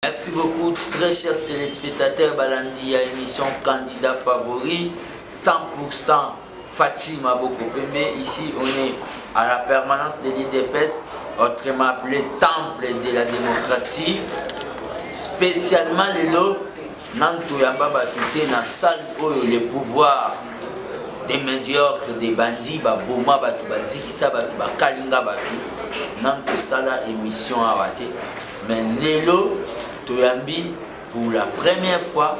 Merci beaucoup, très chers téléspectateurs. Balandi à émission Candidat favori, 100% Fatima Bokopembe. Ici, on est à la permanence de l'IDPS, autrement appelé Temple de la démocratie. Spécialement les lots, Nanto Yamba Batouté, dans la salle où les pouvoirs des médiocres, des bandits, Boma, Batubazikisa, Batuba, Batu, Nanto Sala émission à Wate. Mais les lots, Toyambi, pour la première fois,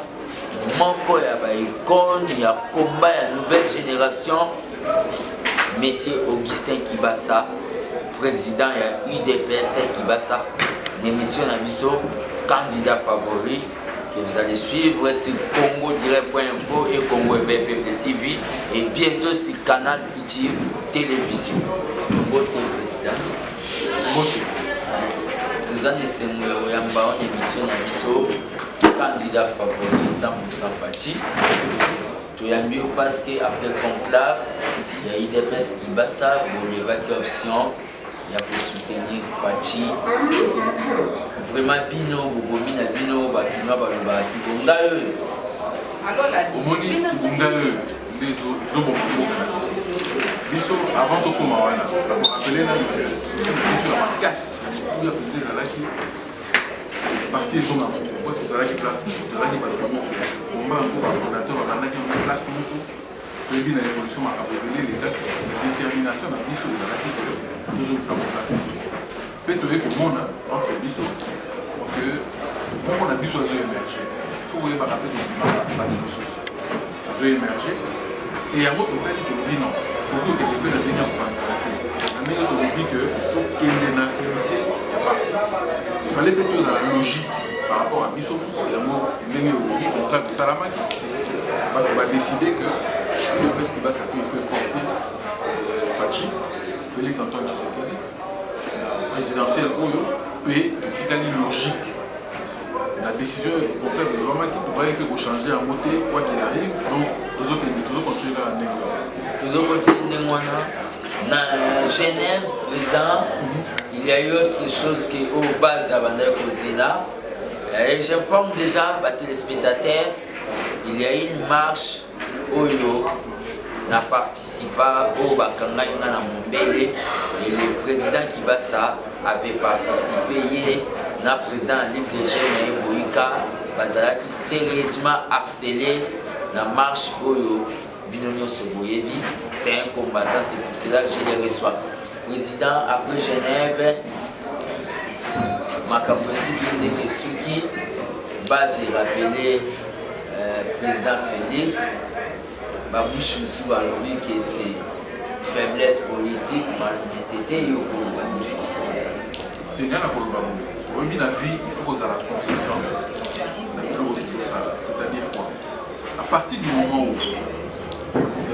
Moko Yaba Icon, il y a combat, il y a nouvelle génération. Monsieur Augustin Kibasa, président, il y a UDPS Kibasa, l'émission Nabiso, candidat favori, que vous allez suivre sur Congo-Direct.info et Congo VPP TV et bientôt sur Canal Futur Télévision. Bonjour président. Nous allons essayer de émission Nabiso, candidat favori 100% Fati. Tu as mieux parce qu'après le conclave, il y a IDPS Kibasa pour l'évacuation. Il y a pour soutenir Fati. Vraiment, Bino, Bobomina, Bino, Bakina, Baluba, Kibonga. Omoni, Kibonga, les Biso, avant de commencer, on a appelé la casse. Il y a plusieurs alaki. Parti est tombé. Parce que tu as la place. Tu as la combat un peu fondateur, on a la place. Il y a l'évolution à révéler l'état de détermination à Bisso des alaki que nous autres avons placé. Peut-être que le monde entre Bisso, que on a Bisso à émerger. Il faut que vous rappeler que les ressources à émerger. Et à votre total, il dit non. Pour que les peuples deviennent en mentalité. Mais il dit que qu'il y a une unité, il y a parti. Il fallait plutôt dans la logique par rapport à Bisso. Il y a un mot, même au contrat de Salamak. Tu vas décider que le peuple qui va s'appeler, il faut porter Fachi, Félix Antoine Tshisekedi, présidentiel Oyo, et tout est logique. La décision du contraire de Zouama qui pourrait changer en moté, quoi qu'il arrive, donc toujours continuer à la négocier. Toujours continuer à Genève, président, il y a eu autre chose qui est aux bases avant de causer là. Et j'informe déjà les téléspectateurs, il y a eu une marche Oyo n'a participé au Bakanga na Mombele et le président Kibasa avait participé hier. Le président de la Ligue des Jeunes Boïka qui sérieusement accéléré la marche Oyo Binonio Soboyebi. C'est un combattant, c'est pour cela que je les reçois. Président après Genève, Makambo Soukine de Souki, base rappelé président Félix. Babouche Moussou a lobby que c'est faiblesse politique, malhonnêteté et au Kolombani. Oui, la vie, il faut qu'on ait la conséquence. C'est-à-dire quoi? À partir du moment où,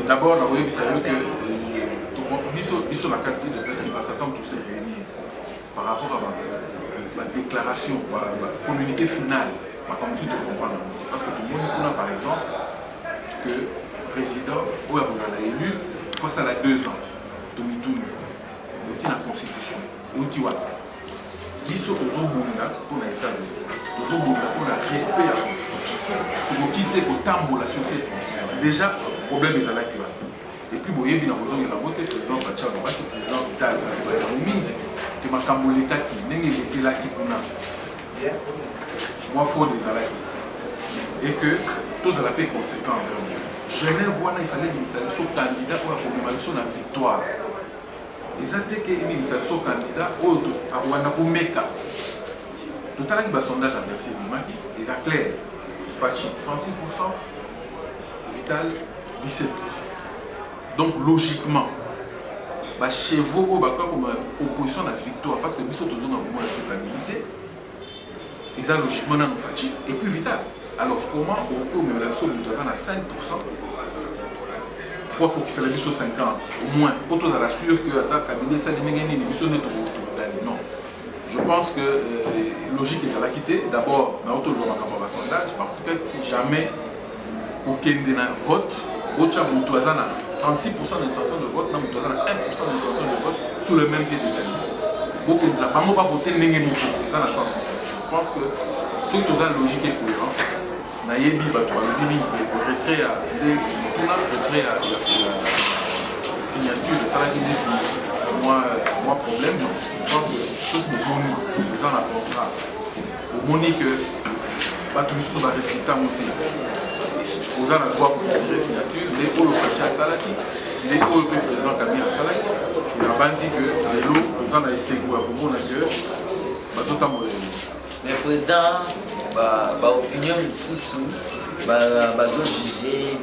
d'abord, on a sérieux que Bisso la carte de personnes qui va s'attendre tous ces réunir par rapport à la déclaration, à la communiqué final, comme tu te comprends. Parce que tout le monde a par exemple que le président, où il a élu, face à la 2 ans, il y a la constitution, il y a Bisso tozobunda pour l'État, tozobunda pour le respect à la constitution, pour quitter pour tambourlation cette constitution. Déjà, le problème est là qui va. Et puis, il y a la beauté président Fatia, le président Vital, que ma camboleta qui n'est pas là qui kuna. Moi, il faut des alaki. Et que tous à la paix conséquent envers nous. Genève, il fallait que nous soyons candidats pour la commémoration de la victoire. Et ça fait que nous sommes candidats au Meka. Tout à l'heure, il y a un sondage à Bercy, ils ont clair. Fachi, 36%, Vital, 17%. Donc, logiquement, chez vous, comme opposition à la victoire, parce que nous sommes toujours dans le moment de stabilité, ils ont logiquement dans Fachi, et puis Vital. Alors, comment on peut mettre la somme à 5%? Pour qu'il s'élève sur 50, au moins, pour tous à la sûre que le cabinet non. Je pense que logique est à la quitter. D'abord, dans l'autre sondage, jamais pour qu'il y ait un vote, 36% d'intention de vote, 1% d'intention de vote sur le même pied d'égalité. Beaucoup de la pas voter, ça n'a sens. Je pense que soki toza logique et cohérent nayebi bato balobi retrait ya tuna retrait ya signature esalaki neti mwa problème. Je pense que soki bomoni oza na contrat omoni que bato misusu barespecte yango te oza na droit koretire signature nde oyo faci asalaki nde oyo mpe président Kabila asalaki nabanzi que lelo oza na eseko ya komona que bazotambola le président opinion misusu bazojuge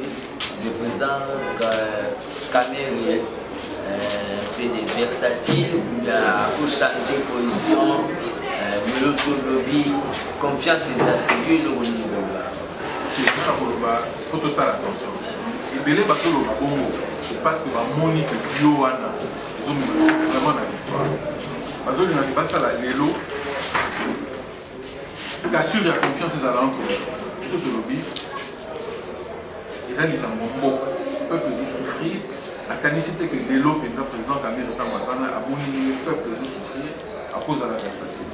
le président Kamere fait des versatiles, il a changé de position, lobby, confiance et attributs au niveau là. Il faut tout ça attention. Et belé batolo bongo, c'est parce que va moni que bio wana, ils ont vraiment la victoire. Parce que n'a pas ça là, les lots. Qu'assure la confiance des alliances. Ce que lobby, ils ont dit un bon peuple ils souffrir. La canicité que les lots président Kabila est en Mazana a moni le peuple ils souffrir à cause de la versatile.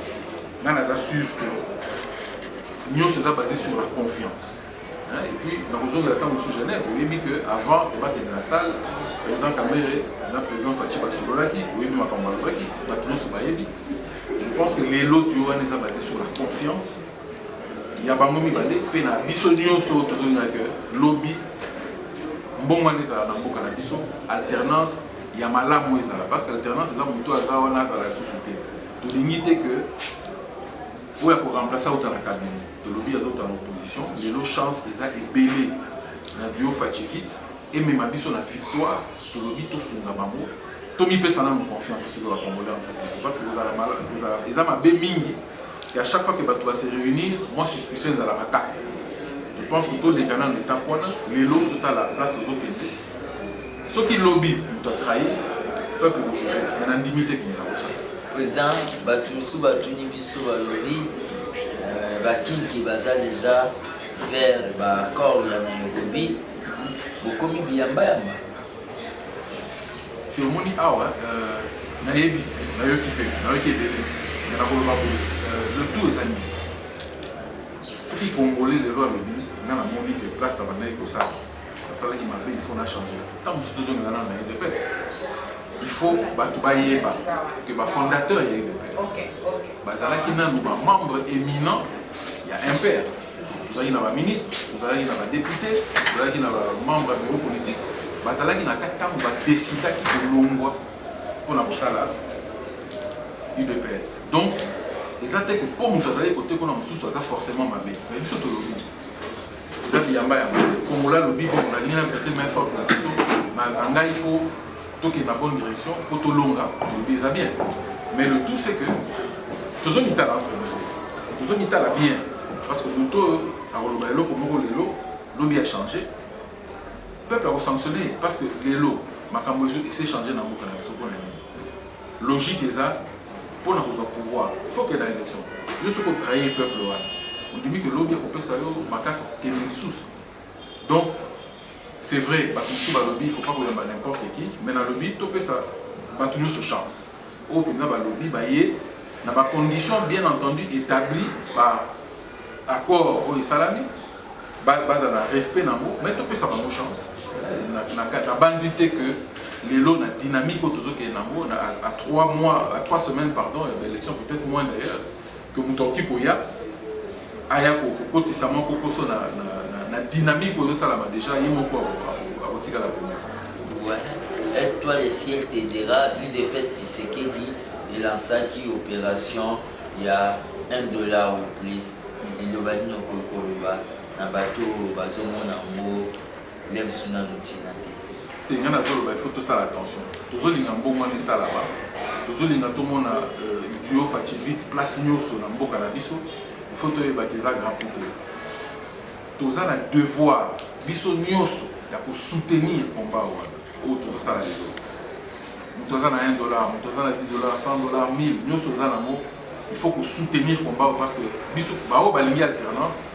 Là, on assure que nous sommes basés sur la confiance. Et puis, dans le de la temps sous Genève, vous avez dit qu'avant de battre dans la salle, le président Kamere, le président Fachi Basololaki, vous avez vu Makambalaki, je pense que les lots du Rwanda sont basés sur la confiance. Il y a pas de balé, pena bisonio sur tout le lobby, bon maniza na mboka na biso, alternance, il y a malamu ezala parce que l'alternance c'est ça muto azawana azala société. De l'unité que pour remplacer autant la cabine, de lobby à autant l'opposition, les lots chance les a ébélé na duo Fachi vite et même à biso na victoire, de lobby tout son gamamo. Tommy peut s'en avoir confiance parce que le Congolais entre parce que vous avez mal, vous avez ils ont ma mingi et à chaque fois que Batou va se réunir, moi suspicion à la vaca. Je pense que tous les canaux de Tapuana, les lots tout à la place aux autres pays. Ceux qui lobby nous ont trahi, peuple de juger, mais dans limité que nous avons trahi. Président, Batou sous Batou Nibiso lobby, Bakin qui basa déjà vers l'accord de Nairobi, beaucoup de Biamba Yamba. Tout le monde a nayebi nayoki ebele mais nakoloba le tout est animé soki congolais lelo alobi nga namoni ke place tabandaki kosala asalaki mabe il faut na changer ntango mosusu tozongela nano na UDPS il faut bato bayeba ke bafondateur ya UDPS bazalaki nanu bamembre éminent ya MPR tozalaki na baministre tozalaki na badéputé tozalaki na bamembre ya bureau politique bazalaki na kati ntango badesidaki kolongwa mpona kosala UDPS. Donc, eza te que mpo moto azali kote kuna mosusu aza forcément mabe mais biso tolobi eza biyamba ya mabe kongola lobi bon nalingi na prêter main forte na biso ngai mpo tokende na bonne direction mpo tolonga tolobi eza bien mais le tout c'est que tozomitala entre biso tozomitala bien parce que moto oyo akoloba eloko moko lelo lobi a changé peuple a sanctionné parce que les lots, makambo essaie de changer dans le monde. Logique est ça, pour nous pouvoir, il faut qu'il y ait l'élection. Je suis pour trahir le peuple. On dit que l'objet qu'on peut savoir, ma casse, qu'il y ait des ressources. Donc, c'est vrai, il ne faut pas qu'il y ait n'importe qui, mais dans le lobby, tout peut ça, battre sur chance. Au pays, dans le lobby, il y a des conditions bien entendu établies par accord au Salami. Base à respect mais tout peut savoir nos chances. La bandité que les lots na dynamique autour de à 3 mois, à 3 semaines pardon, l'élection peut-être moins d'ailleurs que Moutoki Poya aya kotisama kokoso na dynamique aux salama déjà il m'a quoi à botika la première. Ouais. Et toi le ciel t'aidera, UDPS Tshisekedi et lança qui opération il y a $1 ou plus. Il le bani no kokoloba. Na bato bazomona ngo lemsuna nutina te te ngana zolo ba il faut tout ça attention tozolinga mbongo ni sala ba tozolinga to mona duo Fachi vite place nyoso na mboka na biso il faut to yeba que za grand côté toza na devoir biso nyoso ya ko soutenir combat wana o tozo sala lelo toza na $1 toza na $10 $100 1000 nyoso za na mo il faut que soutenir combat parce que biso ba o balingi alternance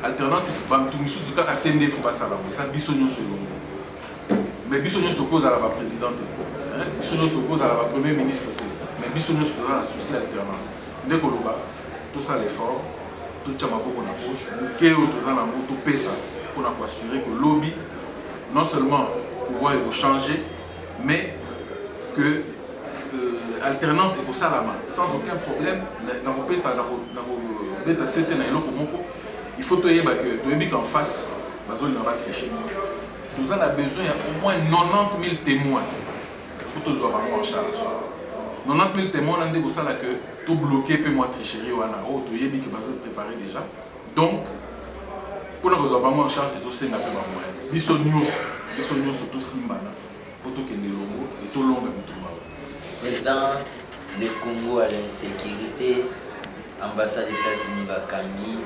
alternance tout misusu kaka tende faut pas ça ça bisonyo solo mais bisonyo se cause à la présidente bisonyo se cause à la premier ministre mais bisonyo se la souci alternance dès que tout ça l'effort tout tient ma beaucoup na poche que autour na moto pesa pour assurer que lobby non seulement pouvoir changer mais que alternance est pour ça la main sans aucun problème dans le pays il faut que qu'en face bazoli na ba tricher nous avons besoin au moins 90 000 témoins il faut tous avoir en charge 90 000 témoins on a dit que tout bloqué peut moi tricherie ou ana oh tu y que bazoli préparé déjà donc pour nous avoir en charge les aussi n'a pas moyen biso news tout simbana pour tout que les longo et tout long président le Congo à l'insécurité ambassade des États-Unis bakangi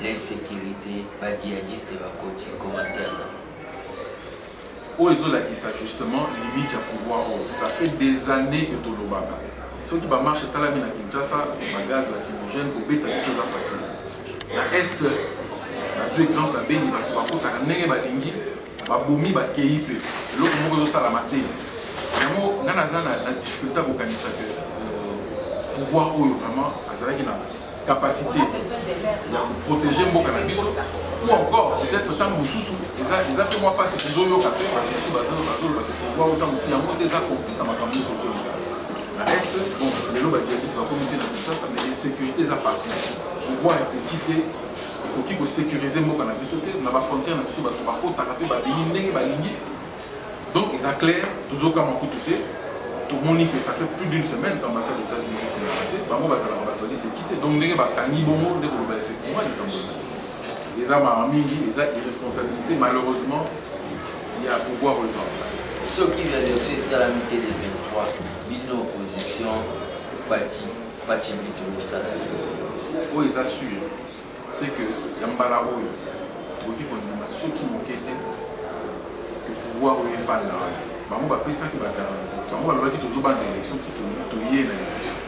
l'insécurité pas djihadiste va côté commentaire où ils ont qui ça justement limite à pouvoir ça fait des années que tout le baba ceux qui va marcher ça la mine à Kinshasa gaz lacrymogène pour bêta des choses facile à est par exemple à Beni ba to kota ndenge ba dingi ba bomi ba KIP l'autre moko ça la maté vraiment na difficulté à kanisa que pouvoir vraiment azalaki na capacité de protéger mon cannabis ou encore peut-être tant mususu ils appellent moi pas si ils ont eu capé parce que pouvoir autant aussi en des accomplis ça m'a quand même sur la reste bon les lois djihadistes va communauté dans Kinshasa mais les sécurités à partir pouvoir quitter qui ko sécuriser mon cannabis na ba frontière na biso ba to ba kota capé ba bini ndenge ba lingi donc ils a clair toujours comme coup tout tout le monde dit que ça fait plus d'une semaine que l'ambassade des États-Unis s'est arrêtée. C'est quitté. Donc, il y a effectivement les armes à mingi, les irresponsabilités. Malheureusement, il y a un pouvoir aux gens. Ce qui vient de se salamité les 23, une opposition, Fatih Vitolo Salam. Oui, ils assurent. C'est que Yambala Oyo, ceux qui m'ont quitté, que pouvoir au fan là. Bango ba pesa ki ba garantie. Bango ba lobi tozoba na élection to yé na élection.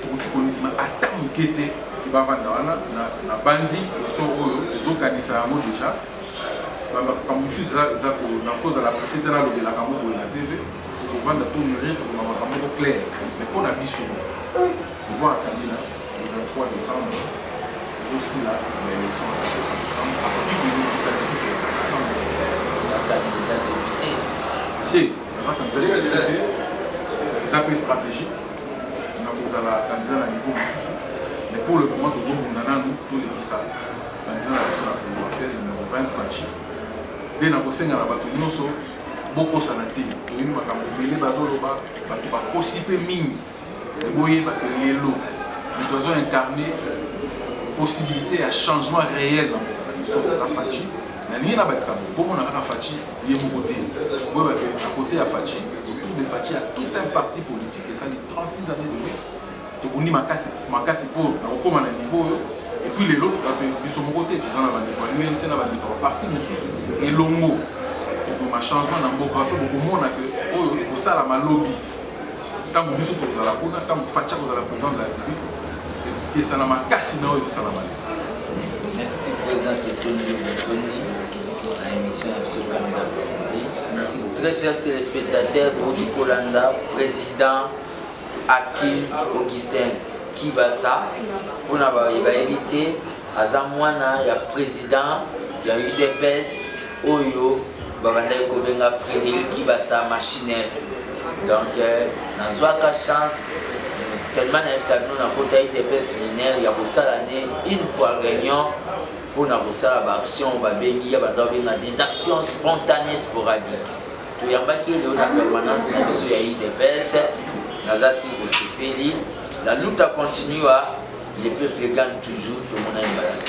To ki konima atam kete ki ba vanda wana na bandi so oyo tozokanisa yango déjà. Ba kamusu za ko na cause la presse tena lobi la kamu ko na TV. To vanda to mûrir to ma kamu ko clair. Mais pour na biso. To voir Kabila le 23 décembre. Aussi là l'élection le 23 décembre. Après que ça se fait. Ils appellent stratégique, nous avons un candidat à niveau mais pour le moment, nous avons tous les ça, candidat à la présidentielle numéro 20 Fachi. Dès que nous avons beaucoup de santé, nous devons incarner la possibilité à changement réel dans le Fachi. Il y a un Fachi, il y a à côté à Fachi, autour de Fachi, il y a tout un parti politique et ça dit 36 années de lutte. Donc on dit Makassi pour un niveau et puis les autres, ils sont de côté, ils ont un parti et Longo. Donc un changement dans beaucoup de monde que ça la lobby. Tant que nous sommes à la Pona, tant que Fachi est la présidente de la République, et ça n'a pas cassé dans le Salamane. Merci président Ketoni. Émission sur Canada. Merci beaucoup. Très chers téléspectateurs, Bodi Kolanda, président Hakim Augustin Kibasa, on a évité à Zamwana, il y a président, il y a UDPS, Oyo, Babanda Kobenga, Frédéric Kibasa, Machine. Donc, dans la chance, tellement nous avons côté UDPS mineur, il y a pour ça l'année, une fois réunion. Pour nous action, des actions spontanées sporadiques. Tout y a pas qui est la permanence de la IDPS, la lutte continue, les peuples gagnent toujours, tout le monde a une balance.